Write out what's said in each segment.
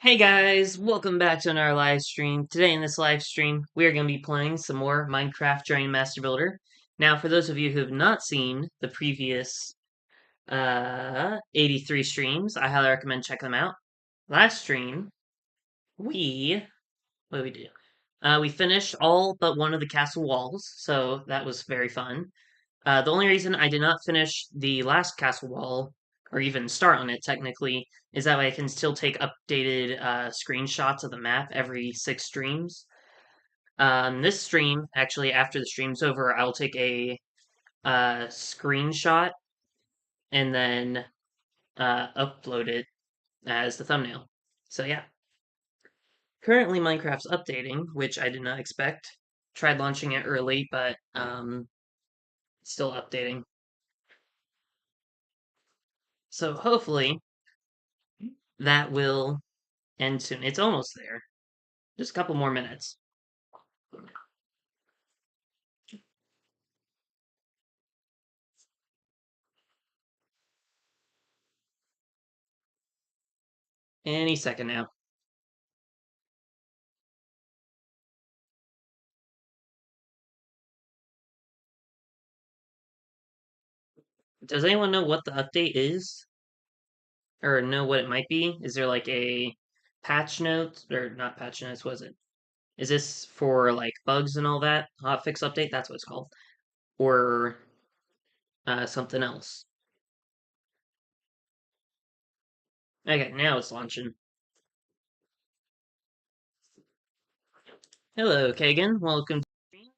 Hey guys, welcome back to another live stream. Today in this live stream, we are going to be playing some more Minecraft BagelMaster Builder. Now, for those of you who have not seen the previous 83 streams, I highly recommend check them out. Last stream, what did we do? We finished all but one of the castle walls, so that was very fun. The only reason I did not finish the last castle wall, or even start on it technically, is that way I can still take updated screenshots of the map every 6 streams. This stream, actually, after the stream's over, I'll take a screenshot and then upload it as the thumbnail. So yeah. Currently, Minecraft's updating, which I did not expect. Tried launching it early, but still updating. So hopefully that will end soon. It's almost there. Just a couple more minutes. Any second now. Does anyone know what the update is? Or know what it might be? Is there like a patch note? Or not patch notes, was it? Is this for like bugs and all that? Hotfix update? That's what it's called. Or something else. Okay, now it's launching. Hello, Kagan. Welcome to the stream.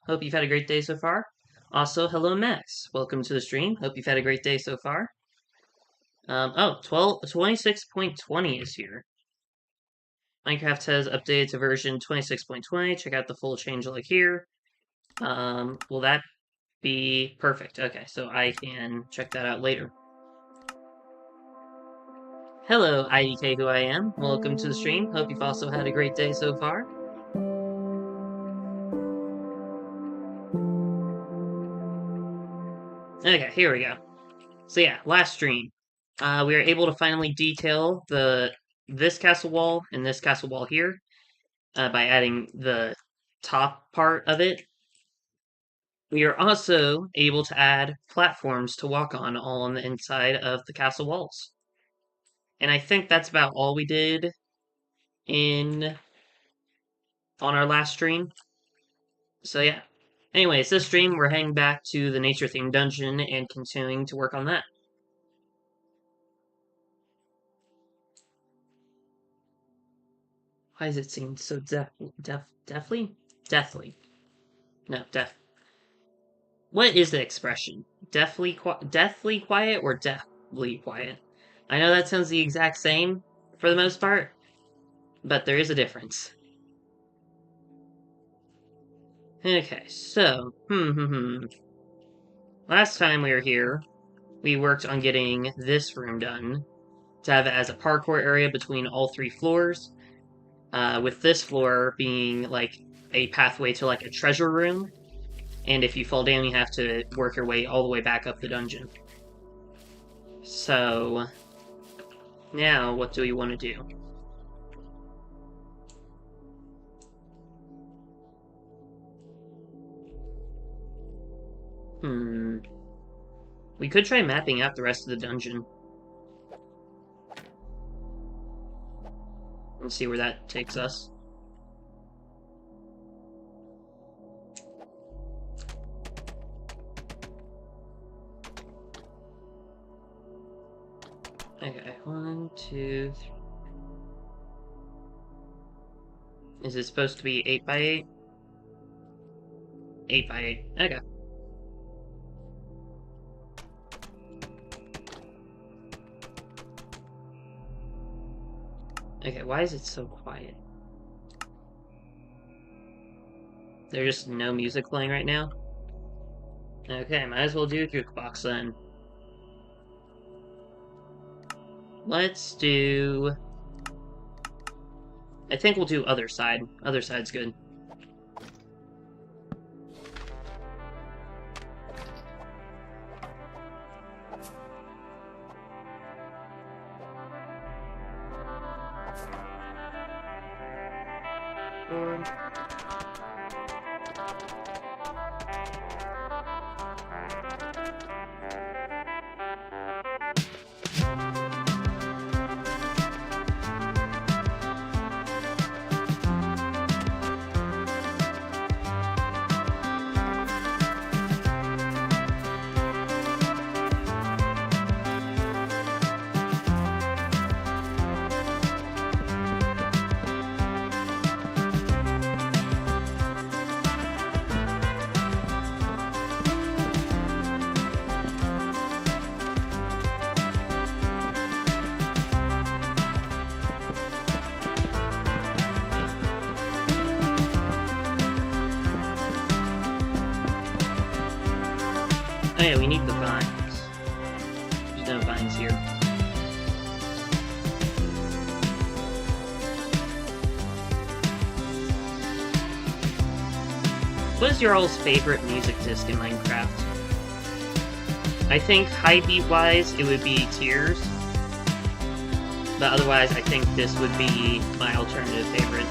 Hope you've had a great day so far. Also, hello, Max. Welcome to the stream. Hope you've had a great day so far. 26.20 is here. Minecraft has updated to version 26.20. Check out the full changelog here. Will that be perfect? Okay, so I can check that out later. Hello, IDK who I am. Welcome to the stream. Hope you've also had a great day so far. Okay, here we go. So yeah, last stream. We were able to finally detail this castle wall and this castle wall here by adding the top part of it. We are also able to add platforms to walk on all on the inside of the castle walls. And I think that's about all we did in on our last stream. So yeah. Anyways, this stream we're heading back to the nature themed dungeon and continuing to work on that. Why does it seem so deathly? Deathly. No, death. What is the expression? Deathly quiet or deathly quiet? I know that sounds the exact same for the most part, but there is a difference. Okay, so, Last time we were here, we worked on getting this room done to have it as a parkour area between all 3 floors, with this floor being like a pathway to like a treasure room, and if you fall down, you have to work your way all the way back up the dungeon. So, now what do we want to do? We could try mapping out the rest of the dungeon. And see where that takes us. Okay, 1, 2, 3. Is it supposed to be 8 by 8? 8 by 8. Okay. Okay, why is it so quiet? There's just no music playing right now? Okay, might as well do a jukebox then. Let's do... I think we'll do other side. Other side's good. platform. Oh yeah, we need the vines. There's no vines here. What is your all's favorite music disc in Minecraft? I think high beat wise it would be Tears. But otherwise I think this would be my alternative favorite.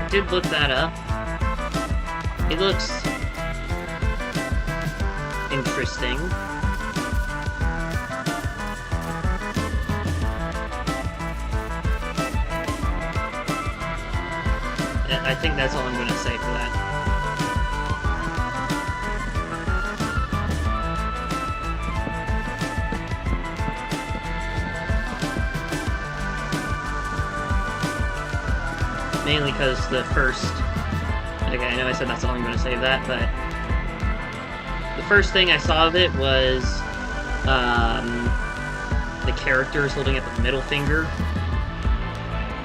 I did look that up. It looks interesting. I think that's all I'm going to say for that. Mainly because the first... Okay, I know I said that's all I'm going to say of that, but... The first thing I saw of it was... the characters holding up a middle finger.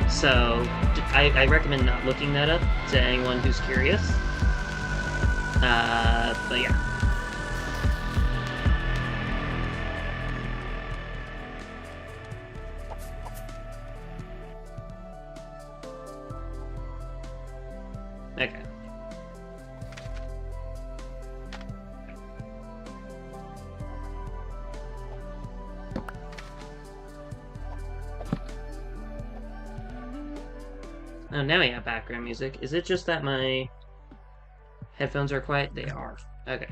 So, I recommend not looking that up to anyone who's curious. But yeah. Okay. Oh, now we have background music. Is it just that my headphones are quiet? They are. Okay.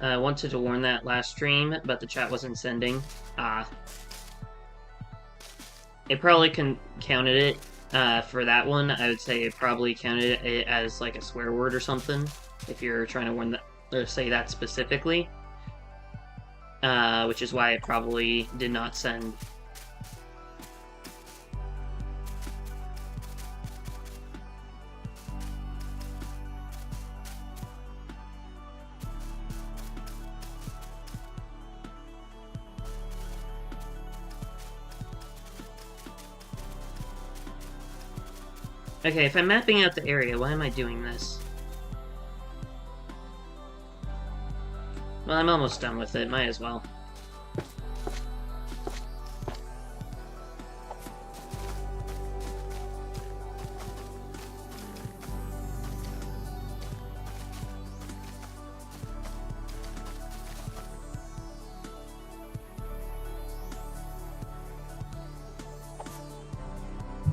I wanted to warn that last stream, but the chat wasn't sending. It probably counted it for that one. I would say it probably counted it as like a swear word or something, if you're trying to warn that or say that specifically. Which is why it probably did not send. Okay, if I'm mapping out the area, why am I doing this? Well, I'm almost done with it, might as well.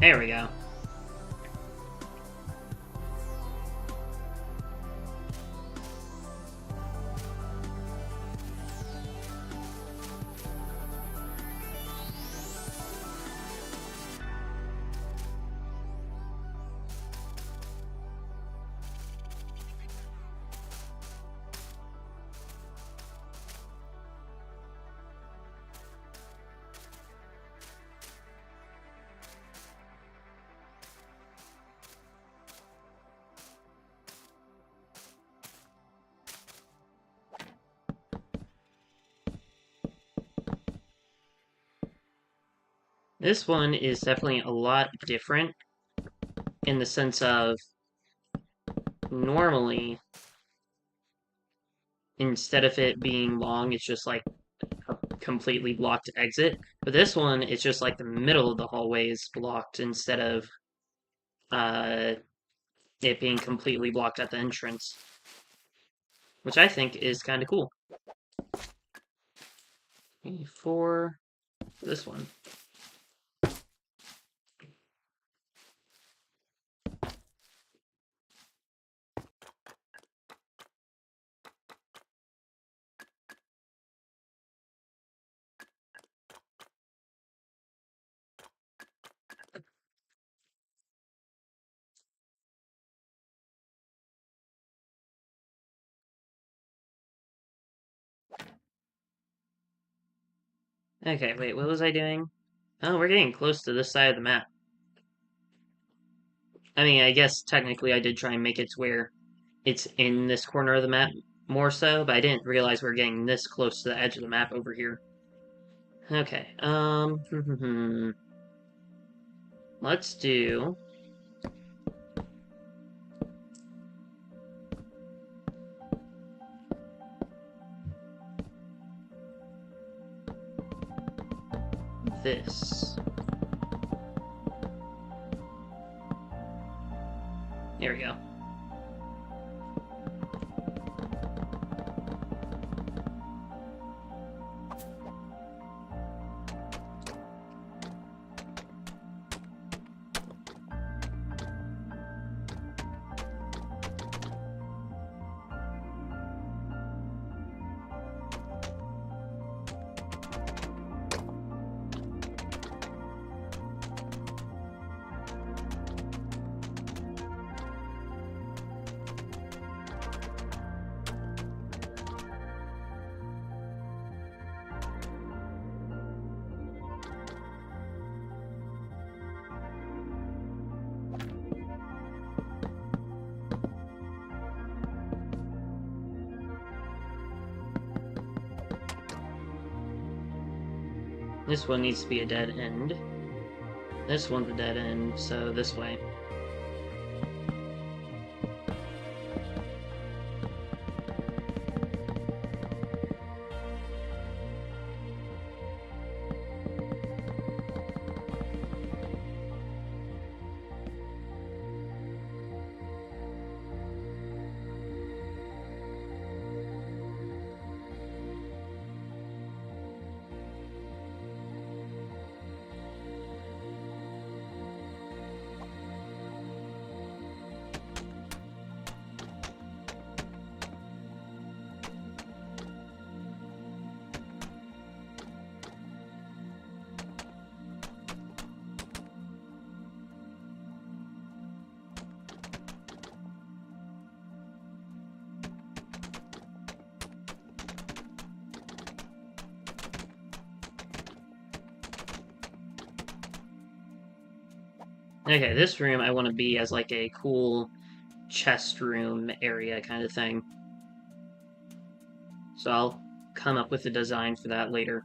There we go. This one is definitely a lot different in the sense of normally, instead of it being long, it's just like a completely blocked exit. But this one, it's just like the middle of the hallway is blocked instead of uh, it being completely blocked at the entrance, which I think is kind of cool. For this one. Okay, wait, what was I doing? Oh, we're getting close to this side of the map. I mean, I guess technically I did try and make it to where it's in this corner of the map more so, but I didn't realize we are getting this close to the edge of the map over here. Okay, let's do... this. There we go. This one needs to be a dead end. This one's a dead end, so this way. Okay, this room I want to be as like a cool chest room area kind of thing. So I'll come up with a design for that later.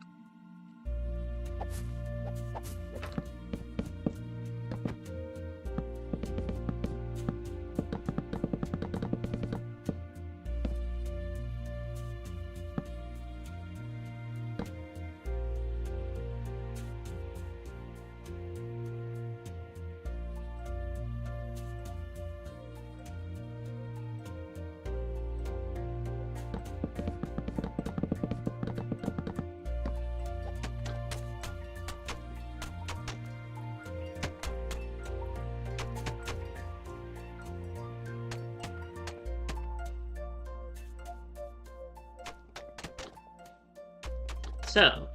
So,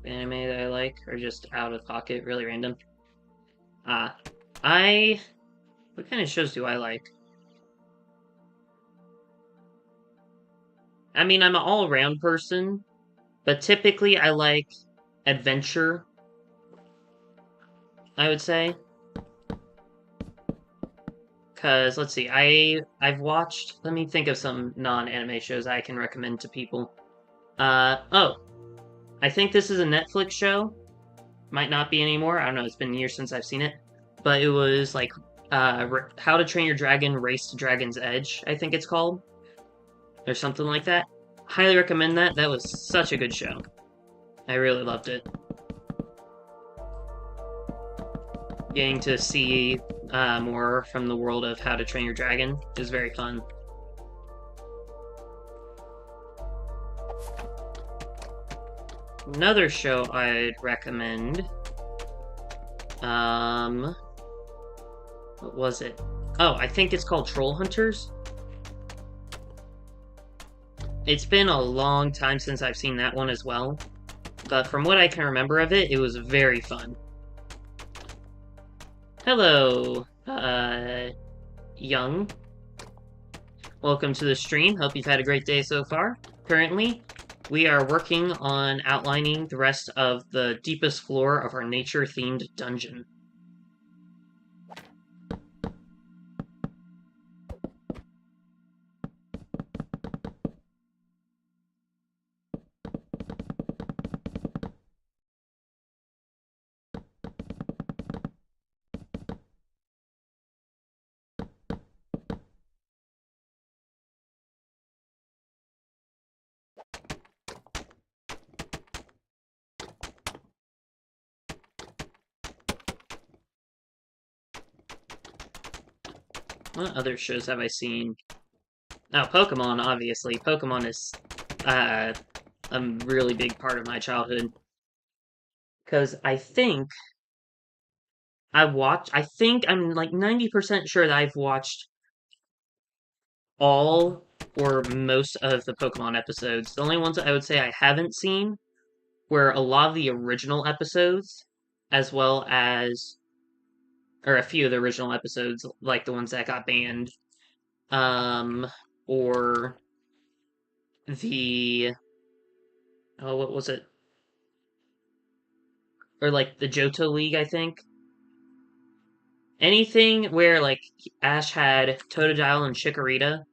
anime that I like, or just out of pocket, really random. Uh, I. What kind of shows do I like? I mean, I'm an all around person, but typically I like adventure, I would say. Because, let's see, I've watched. Let me think of some non anime shows I can recommend to people. Oh, I think this is a Netflix show. Might not be anymore. I don't know. It's been years since I've seen it, but it was like How to Train Your Dragon: Race to Dragon's Edge. I think it's called, or something like that. Highly recommend that. That was such a good show. I really loved it. Getting to see more from the world of How to Train Your Dragon is very fun. Another show I'd recommend. What was it? Oh, I think it's called Troll Hunters. It's been a long time since I've seen that one as well, but from what I can remember of it, it was very fun. Hello, Young. Welcome to the stream. Hope you've had a great day so far. Currently, we are working on outlining the rest of the deepest floor of our nature-themed dungeon. What other shows have I seen? Oh, Pokemon, obviously. Pokemon is uh, a really big part of my childhood. Because I think I'm like 90% sure that I've watched all or most of the Pokemon episodes. The only ones that I would say I haven't seen were a lot of the original episodes, as well as, or a few of the original episodes, like the ones that got banned, um, or the, oh, what was it? Or like the Johto League, I think. Anything where like Ash had Totodile and Chikorita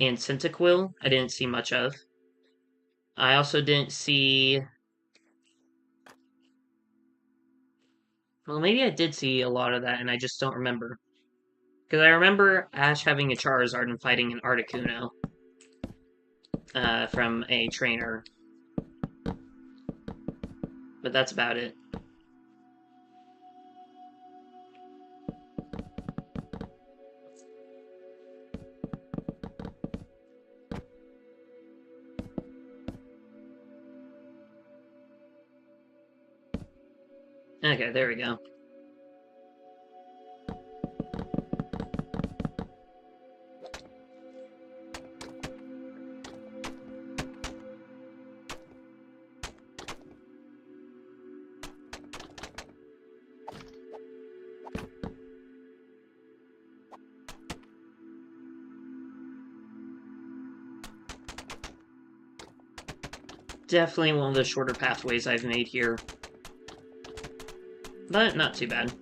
and Cyndaquil, I didn't see much of. I also didn't see. Well, maybe I did see a lot of that, and I just don't remember. Because I remember Ash having a Charizard and fighting an Articuno from a trainer, but that's about it. Okay, there we go. Definitely one of the shorter pathways I've made here, but not too bad.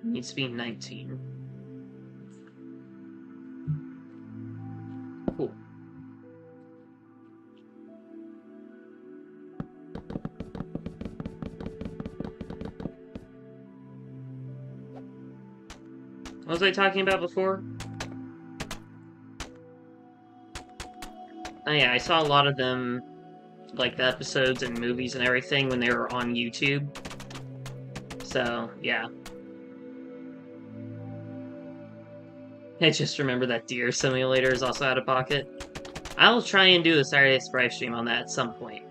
Needs to be 19. cool. What was I talking about before? Oh yeah, I saw a lot of them, like the episodes and movies and everything, when they were on YouTube. So, yeah. I just remember that Deer Simulator is also out of pocket. I'll try and do a Saturday Sprite stream on that at some point.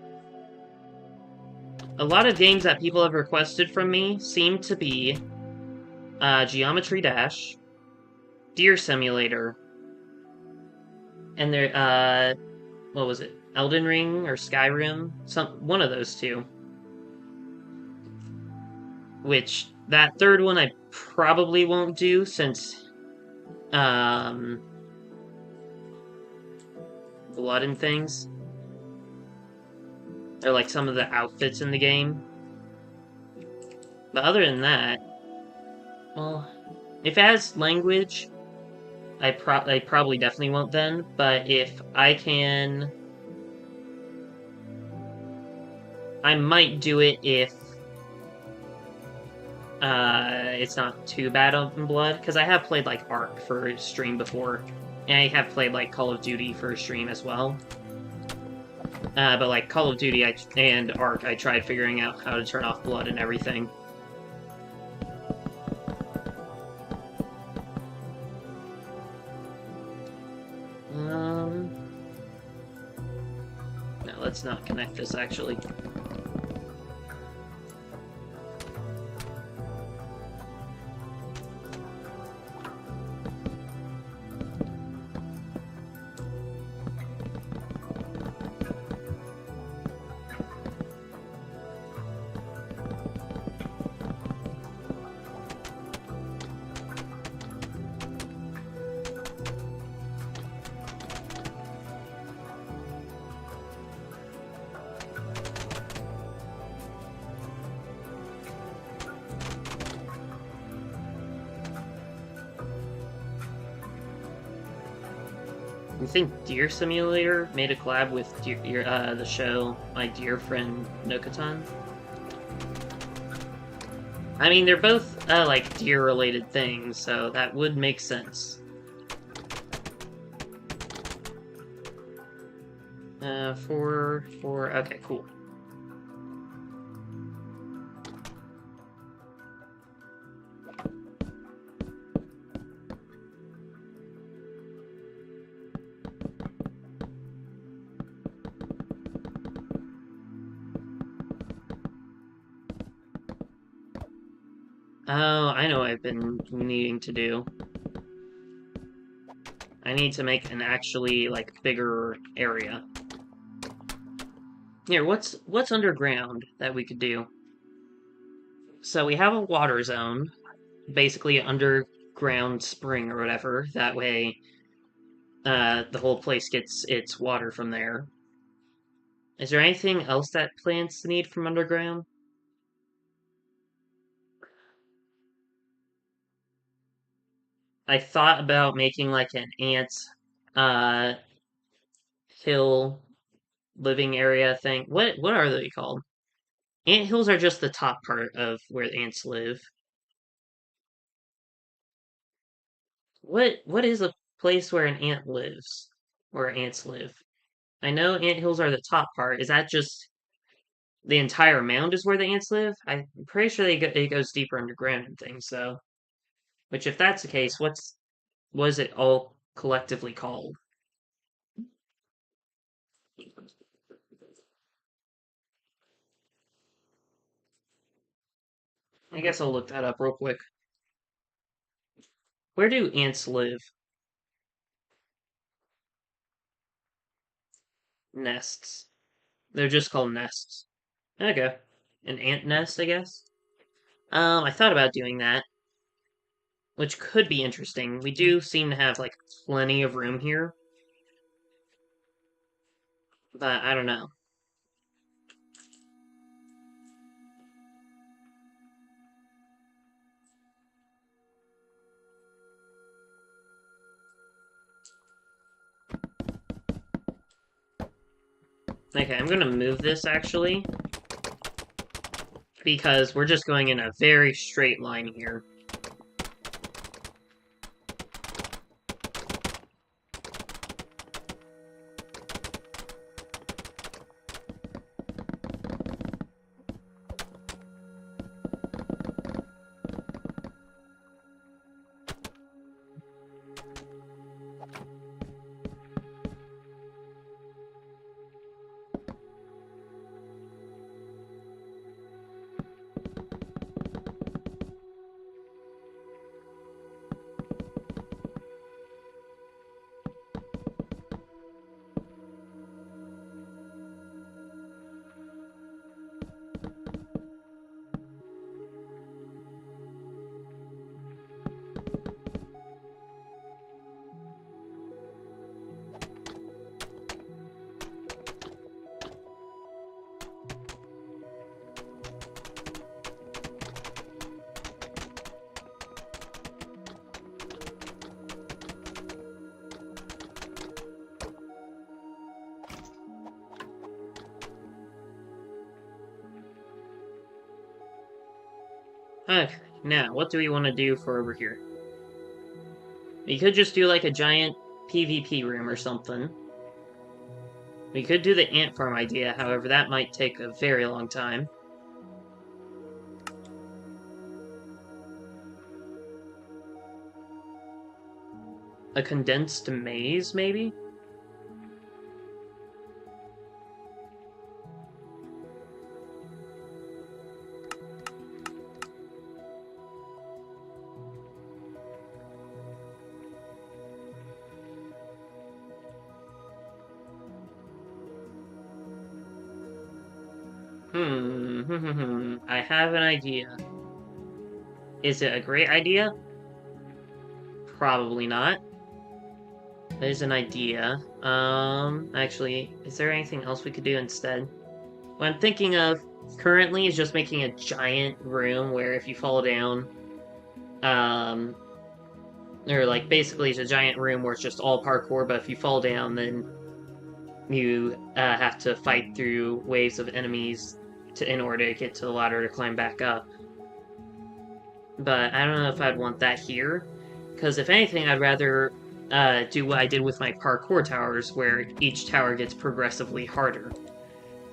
A lot of games that people have requested from me seem to be Geometry Dash, Deer Simulator, and there, what was it? Elden Ring or Skyrim? One of those two. Which, that third one I probably won't do since, blood and things. Or like some of the outfits in the game. But other than that, well, if it has language, I probably definitely won't then. But if I can, I might do it if it's not too bad on blood, because I have played like Ark for a stream before, and I have played like Call of Duty for a stream as well. But like Call of Duty and Ark, I tried figuring out how to turn off blood and everything. No, let's not connect this actually. I think Deer Simulator made a collab with the show My Dear Friend Nokotan. I mean, they're both like deer-related things, so that would make sense. Okay, cool. Oh, I know what I've been needing to do. I need to make an actually, like, bigger area. Here, what's underground that we could do? So we have a water zone, basically an underground spring or whatever. That way, the whole place gets its water from there. Is there anything else that plants need from underground? I thought about making like an ant uh hill living area thing. What are they called? Ant hills are just the top part of where the ants live. What is a place where an ant lives? Where ants live? I know ant hills are the top part. Is that just the entire mound is where the ants live? I'm pretty sure it goes deeper underground and things, so. Which if that's the case, what is it all collectively called? I guess I'll look that up real quick. Where do ants live? Nests. They're just called nests. Okay. An ant nest, I guess. I thought about doing that, which could be interesting. We do seem to have like plenty of room here, but I don't know. Okay, I'm gonna move this, actually, because we're just going in a very straight line here. Okay, now, what do we want to do for over here? We could just do, like, a giant PvP room or something. We could do the ant farm idea, however, that might take a very long time. A condensed maze, maybe? I have an idea. Is it a great idea? Probably not. There's an idea. Actually, is there anything else we could do instead? What I'm thinking of currently is just making a giant room where if you fall down, um, or like basically it's a giant room where it's just all parkour, but if you fall down, then you have to fight through waves of enemies in order to get to the ladder to climb back up. But I don't know if I'd want that here, because if anything, I'd rather do what I did with my parkour towers, where each tower gets progressively harder.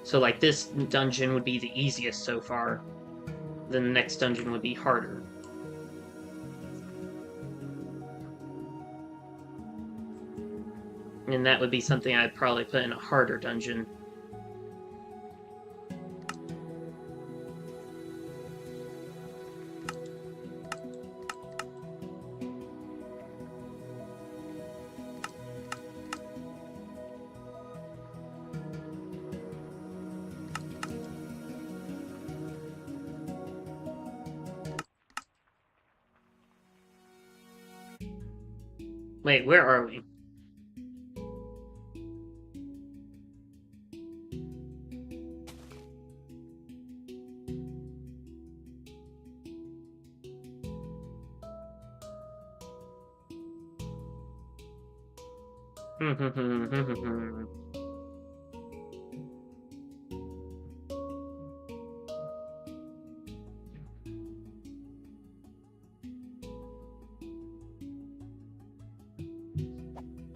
So, like, this dungeon would be the easiest so far, then the next dungeon would be harder. And that would be something I'd probably put in a harder dungeon. Wait, where are we?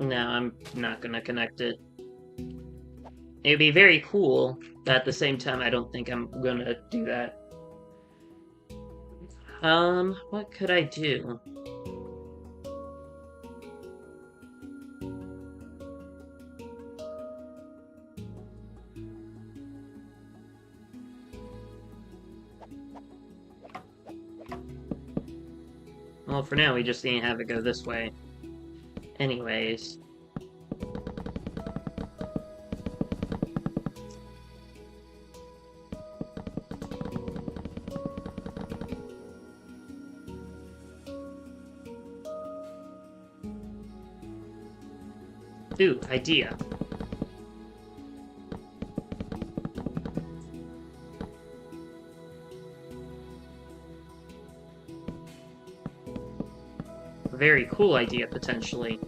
No, I'm not gonna connect it. It would be very cool, but at the same time, I don't think I'm gonna do that. What could I do? Well, for now, we just need to have it go this way. Anyways. Ooh, idea. Very cool idea, potentially.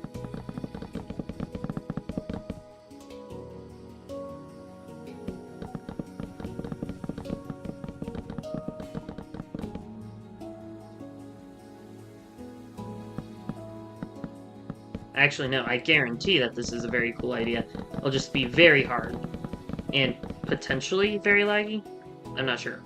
Actually, no, I guarantee that this is a very cool idea. It'll just be very hard. And potentially very laggy? I'm not sure.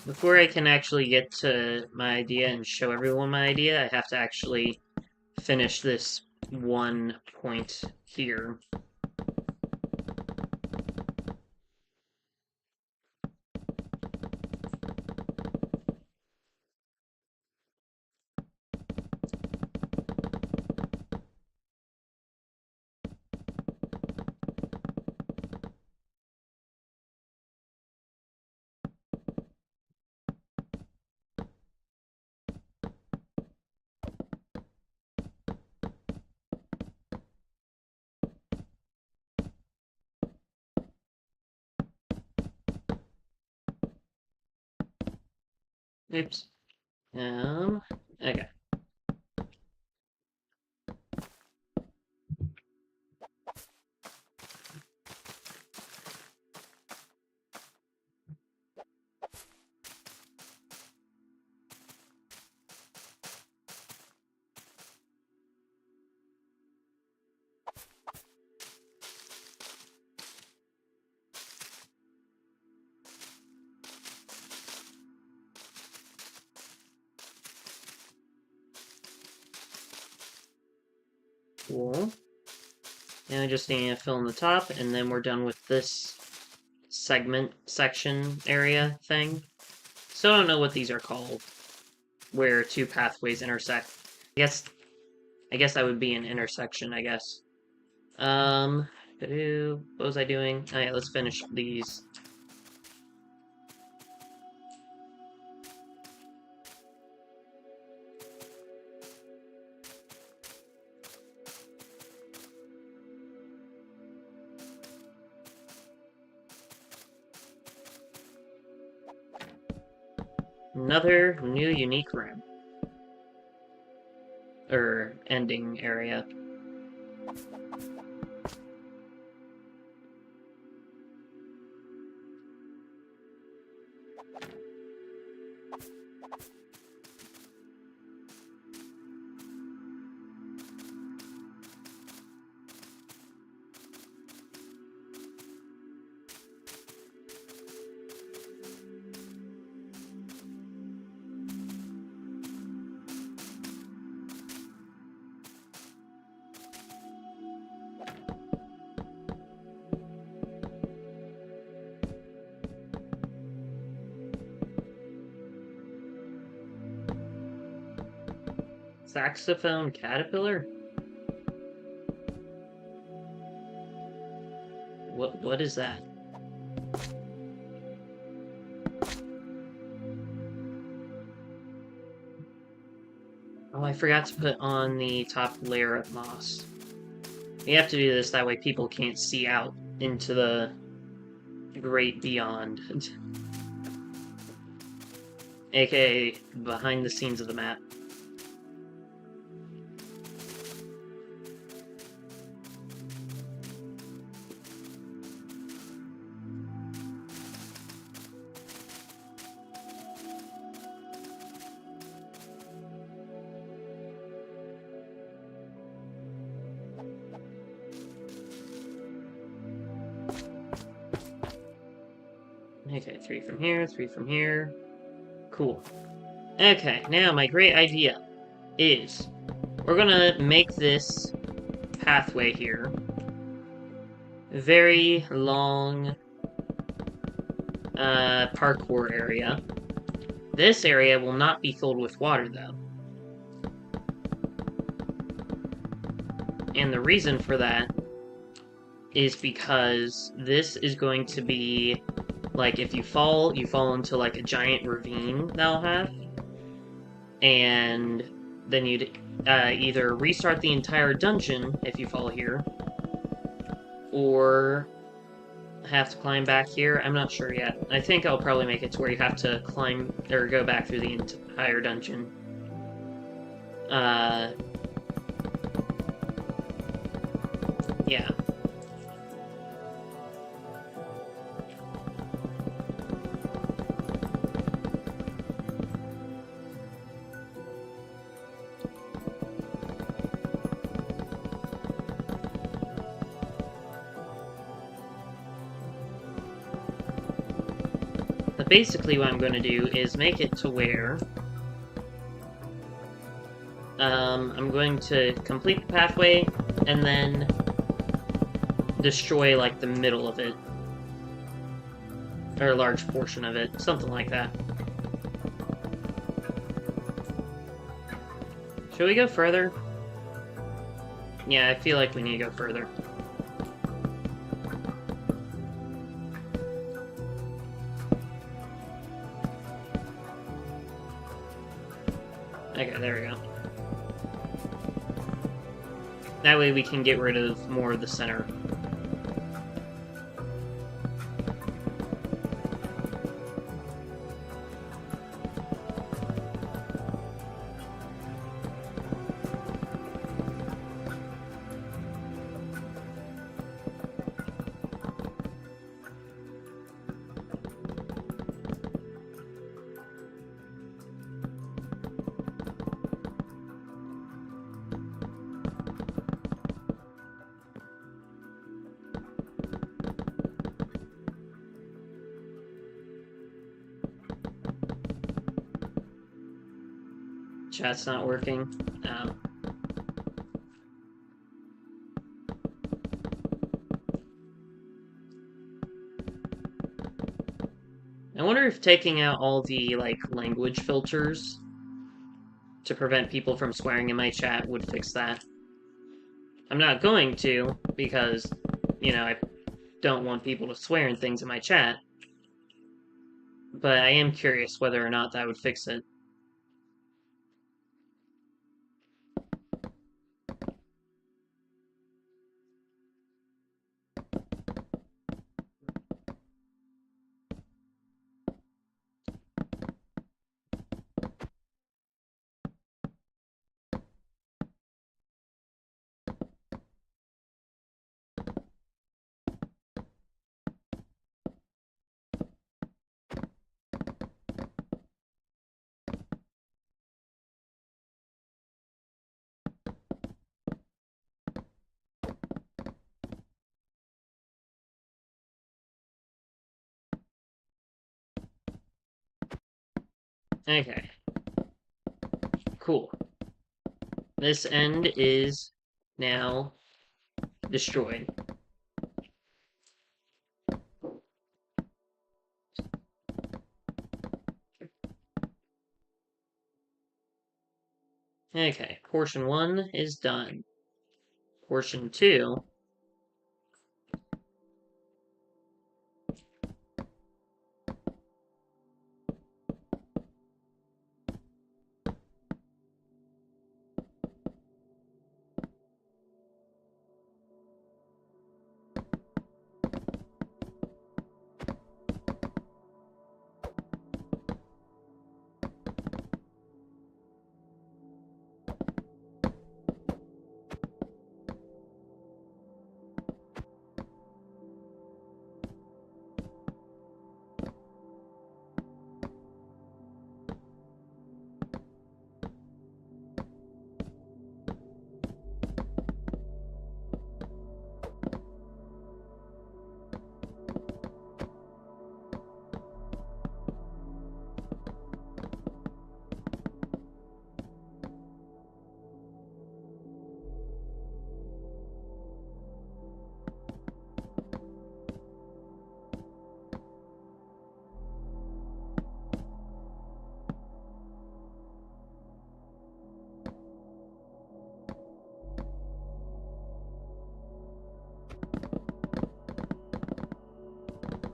Before I can actually get to my idea and show everyone my idea, I have to actually finish this one point here. Oops. Okay. Cool. And I just need to fill in the top, and then we're done with this section area thing. Still don't know what these are called, where two pathways intersect. I guess that would be an intersection, I guess. What was I doing? Alright, let's finish these. Another new unique room. Ending area. Saxophone caterpillar? What is that? Oh, I forgot to put on the top layer of moss. You have to do this, that way people can't see out into the great beyond. AKA behind the scenes of the map. Okay, 3 from here, 3 from here. Cool. Okay, now my great idea is we're gonna make this pathway here very long parkour area. This area will not be filled with water though. And the reason for that is because this is going to be like if you fall into like a giant ravine that'll have, and then you'd either restart the entire dungeon if you fall here, or have to climb back here. I'm not sure yet. I think I'll probably make it to where you have to climb or go back through the entire dungeon. Yeah. But basically what I'm going to do is make it to where I'm going to complete the pathway and then destroy like the middle of it, or a large portion of it, something like that. Should we go further? Yeah, I feel like we need to go further. Okay, there we go. That way we can get rid of more of the center. Chat's not working. Oh. I wonder if taking out all the, like, language filters to prevent people from swearing in my chat would fix that. I'm not going to, because, you know, I don't want people to swear in things in my chat. But I am curious whether or not that would fix it. Okay. Cool. This end is now destroyed. Okay, portion 1 is done. Portion 2...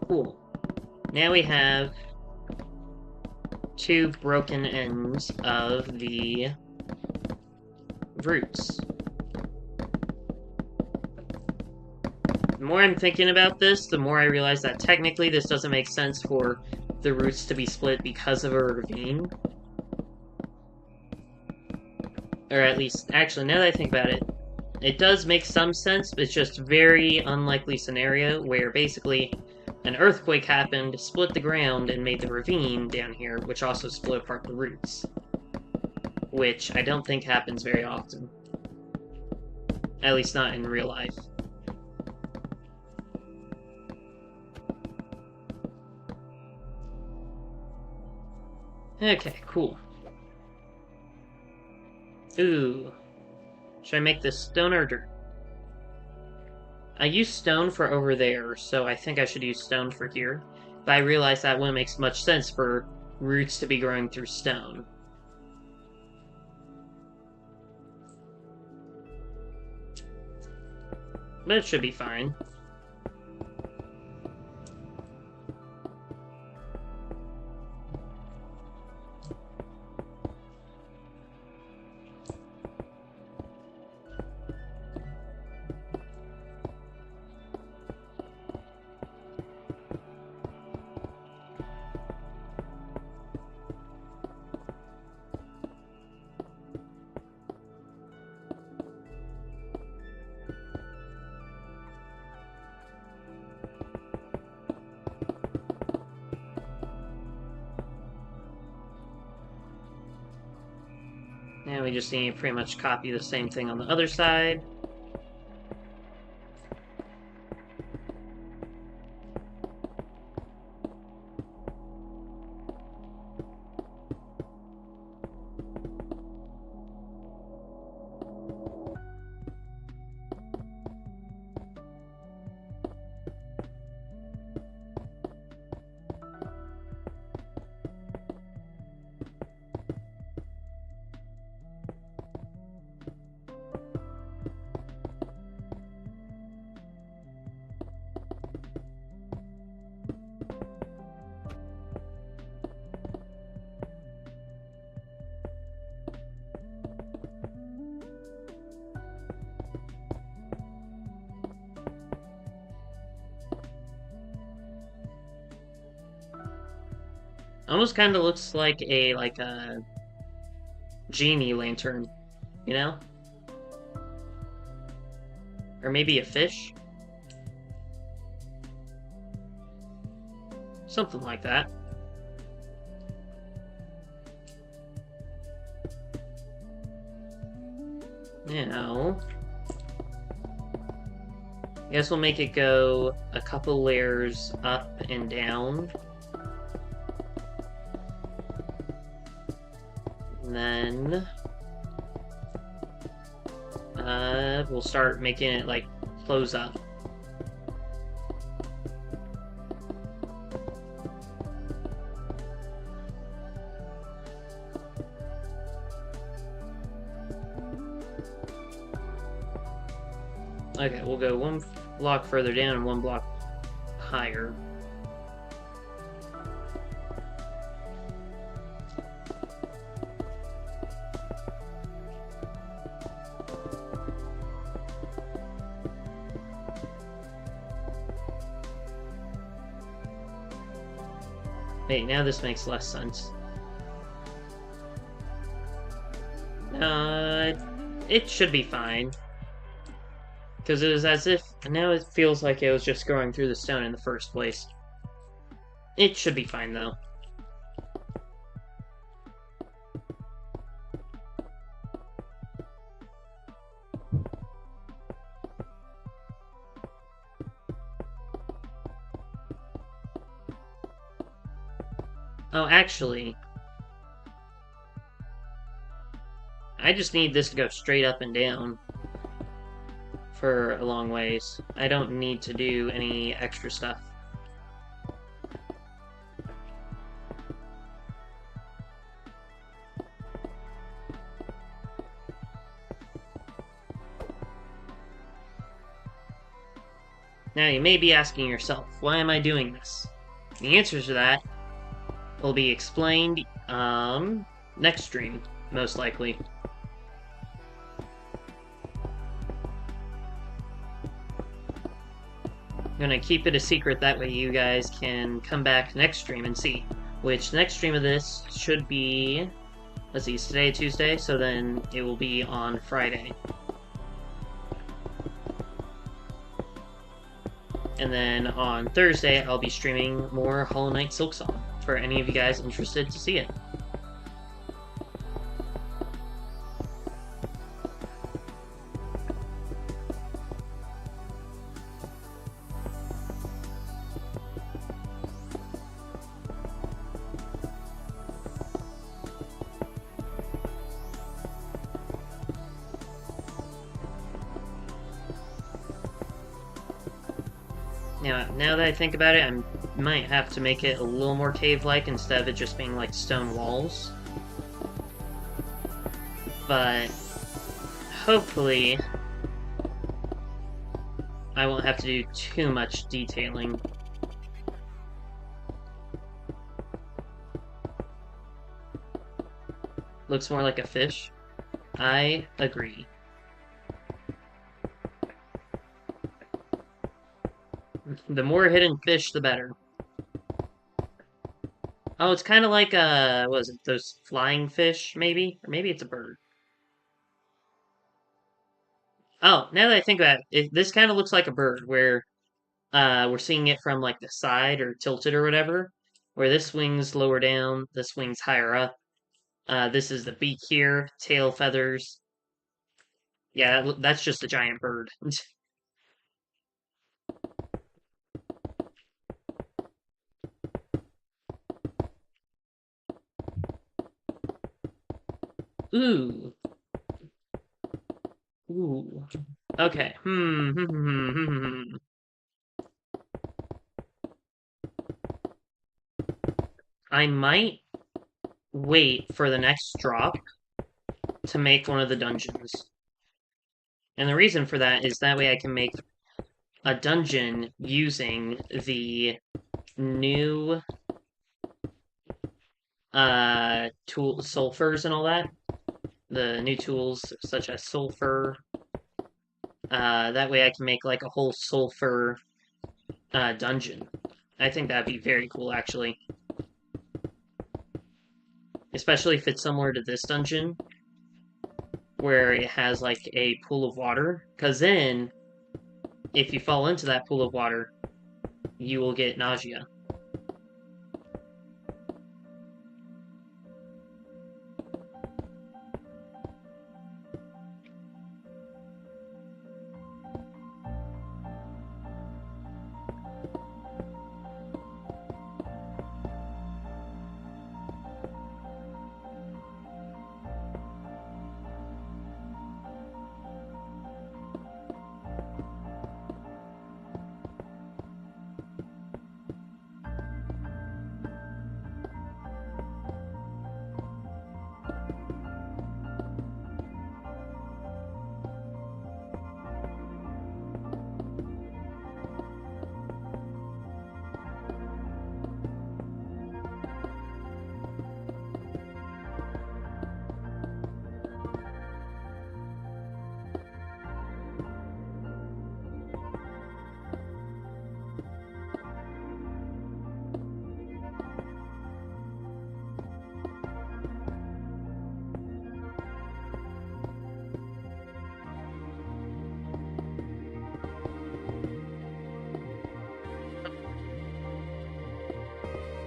Cool. Now we have 2 broken ends of the roots. The more I'm thinking about this, the more I realize that technically this doesn't make sense for the roots to be split because of a ravine. Or at least, actually, now that I think about it, it does make some sense, but it's just a very unlikely scenario where basically an earthquake happened, split the ground, and made the ravine down here, which also split apart the roots. Which I don't think happens very often. At least not in real life. Okay, cool. Ooh. Should I make this stone or dirt? I used stone for over there, so I think I should use stone for here. But I realize that wouldn't make much sense for roots to be growing through stone. But it should be fine. Now we just need to pretty much copy the same thing on the other side. Almost kind of looks like a genie lantern, you know? Or maybe a fish? Something like that. Now, I guess we'll make it go a couple layers up and down. And then we'll start making it like close up. Okay, we'll go one block further down and one block higher. Wait, now this makes less sense. It should be fine. Because it was as if, now it feels like it was just going through the stone in the first place. It should be fine, though. Oh, actually, I just need this to go straight up and down for a long ways. I don't need to do any extra stuff. Now, you may be asking yourself, why am I doing this? The answer to that will be explained, next stream, most likely. I'm gonna keep it a secret, that way you guys can come back next stream and see. Which, next stream of this should be... Let's see, is today Tuesday? So then it will be on Friday. And then on Thursday, I'll be streaming more Hollow Knight Silksong, for any of you guys interested to see it. Now that I think about it, I might have to make it a little more cave-like instead of it just being like stone walls. But hopefully I won't have to do too much detailing. Looks more like a fish. I agree. The more hidden fish, the better. Oh, it's kind of like, what is it, those flying fish, maybe? Or maybe it's a bird. Oh, now that I think about it, this kind of looks like a bird, where we're seeing it from, like, the side, or tilted, or whatever, where this wing's lower down, this wing's higher up. This is the beak here, tail feathers. Yeah, that's just a giant bird. Ooh. Ooh. Okay. I might wait for the next drop to make one of the dungeons. And the reason for that is that way I can make a dungeon using the new tool sulfurs and all that. The new tools such as sulfur. That way I can make like a whole sulfur dungeon. I think that'd be very cool, actually. Especially if it's similar to this dungeon, where it has like a pool of water. Because then, if you fall into that pool of water, you will get nausea.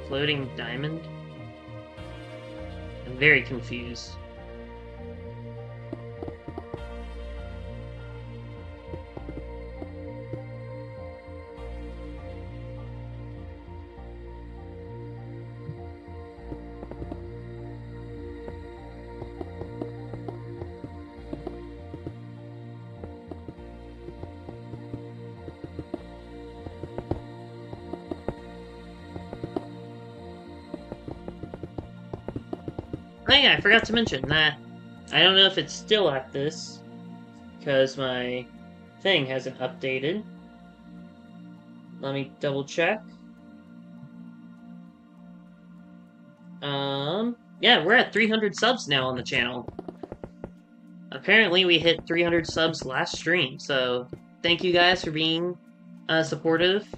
Floating diamond? I'm very confused. Oh yeah, I forgot to mention that I don't know if it's still at this, because my thing hasn't updated. Let me double check. Yeah, we're at 300 subs now on the channel. Apparently we hit 300 subs last stream, so thank you guys for being supportive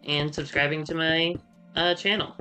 and subscribing to my channel.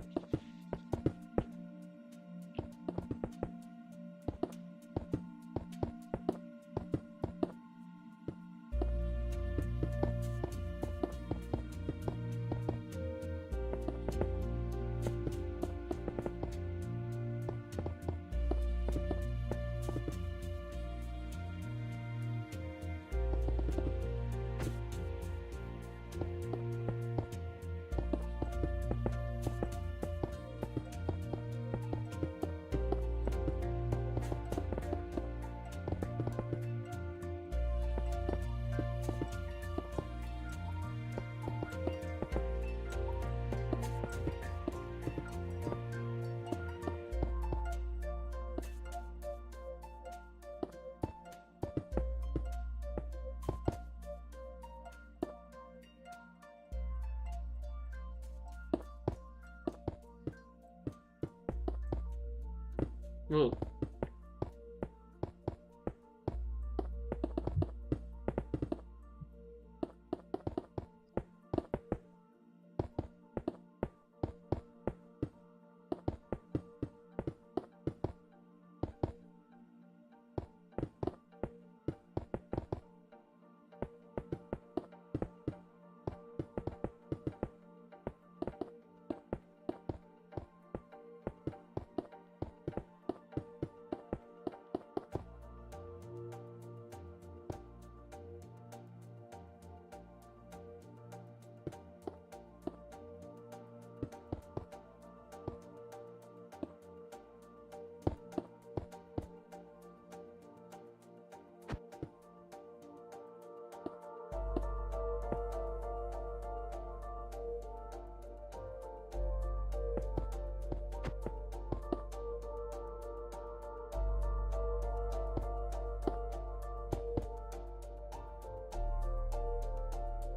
Whoa.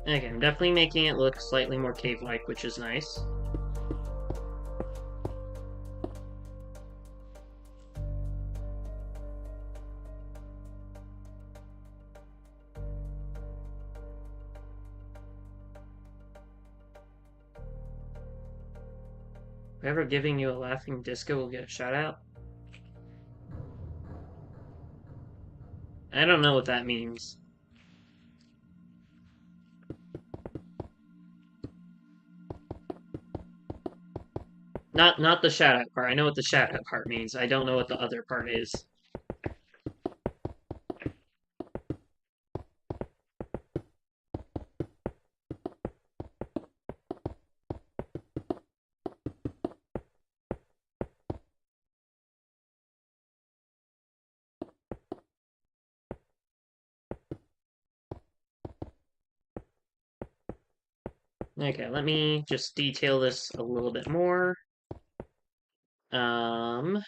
Okay, I'm definitely making it look slightly more cave-like, which is nice. Whoever giving you a laughing disco will get a shout out. I don't know what that means. Not the shout out part. I know what the shout out part means. I don't know what the other part is. Okay, let me just detail this a little bit more. Um,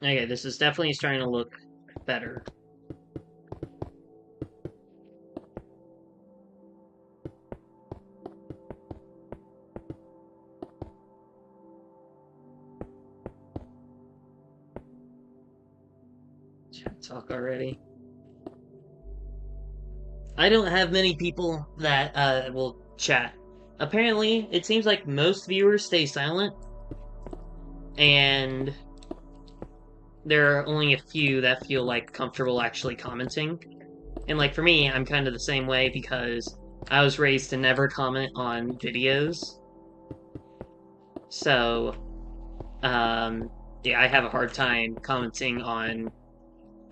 Okay, this is definitely starting to look better. Chat talk already. I don't have many people that will chat. Apparently, it seems like most viewers stay silent, and there are only a few that feel like comfortable actually commenting. And like for me, I'm kind of the same way because I was raised to never comment on videos. So, yeah, I have a hard time commenting on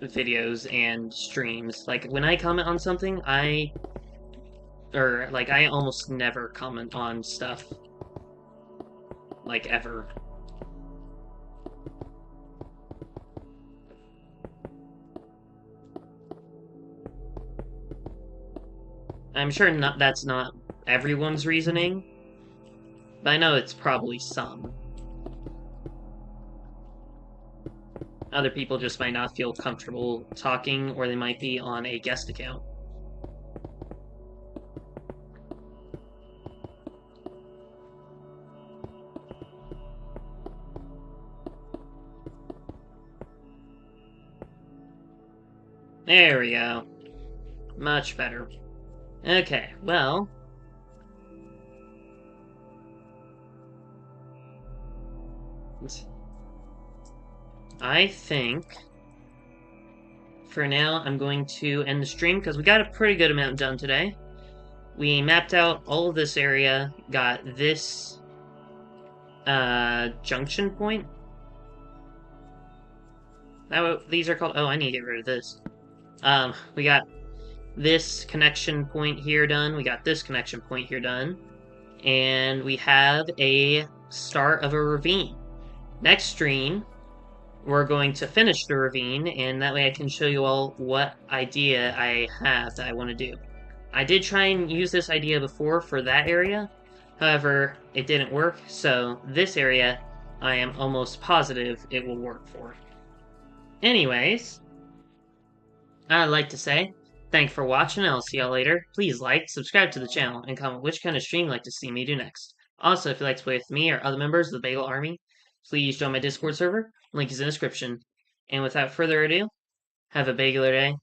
videos and streams. Like when I comment on something, I almost never comment on stuff like ever. I'm sure that's not everyone's reasoning, but I know it's probably some. Other people just might not feel comfortable talking, or they might be on a guest account. There we go. Much better. Okay, well. I think for now I'm going to end the stream because we got a pretty good amount done today. We mapped out all of this area, got this junction point. These are called. Oh, I need to get rid of this. We got this connection point here done. We got this connection point here done. And we have a start of a ravine. Next stream, we're going to finish the ravine, and that way I can show you all what idea I have that I want to do. I did try and use this idea before for that area, however, it didn't work, so this area, I am almost positive it will work for. Anyways, I'd like to say thanks for watching, and I'll see y'all later. Please like, subscribe to the channel, and comment which kind of stream you'd like to see me do next. Also, if you'd like to play with me or other members of the Bagel Army, please join my Discord server. Link is in the description. And without further ado, have a bagular day.